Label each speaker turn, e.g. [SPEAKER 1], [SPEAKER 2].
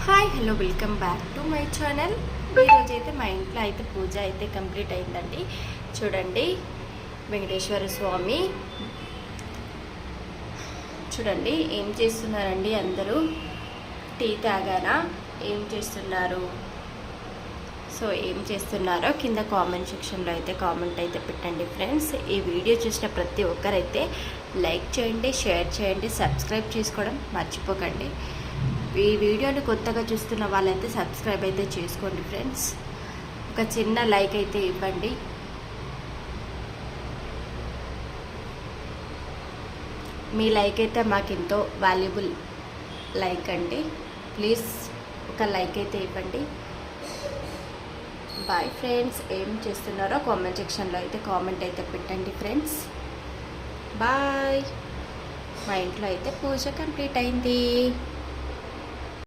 [SPEAKER 1] Hi hello welcome back to my channel. ఈరోజు అయితే మా ఇంట్లో అయితే పూజ అయితే కంప్లీట్ అయిందండి. చూడండి వెంకటేశ్వర స్వామి చూడండి ఏం చేస్తున్నారండి అందరూ. టీ తాగానా ఏం చేస్తున్నారు? సో ఏం చేస్తున్నారో కింద కామెంట్ సెక్షన్లో అయితే కామెంట్ అయితే పెట్టండి ఫ్రెండ్స్. ఈ వీడియో చూసిన ప్రతి ఒక్కరైతే లైక్ చేయండి, షేర్ చేయండి, సబ్స్క్రైబ్ చేసుకోవడం మర్చిపోకండి. ఈ వీడియోని కొత్తగా చూస్తున్న వాళ్ళైతే సబ్స్క్రైబ్ అయితే చేసుకోండి ఫ్రెండ్స్. ఒక చిన్న లైక్ అయితే ఇవ్వండి. మీ లైక్ అయితే మాకు ఎంతో వాల్యుబుల్ లైక్ అండి. ప్లీజ్ ఒక లైక్ అయితే ఇవ్వండి. Bye friends. ఏం చేస్తున్నారో కామెంట్ సెక్షన్లో అయితే కామెంట్ అయితే పెట్టండి ఫ్రెండ్స్. బాయ్. మా ఇంట్లో అయితే పూజ కంప్లీట్ అయింది.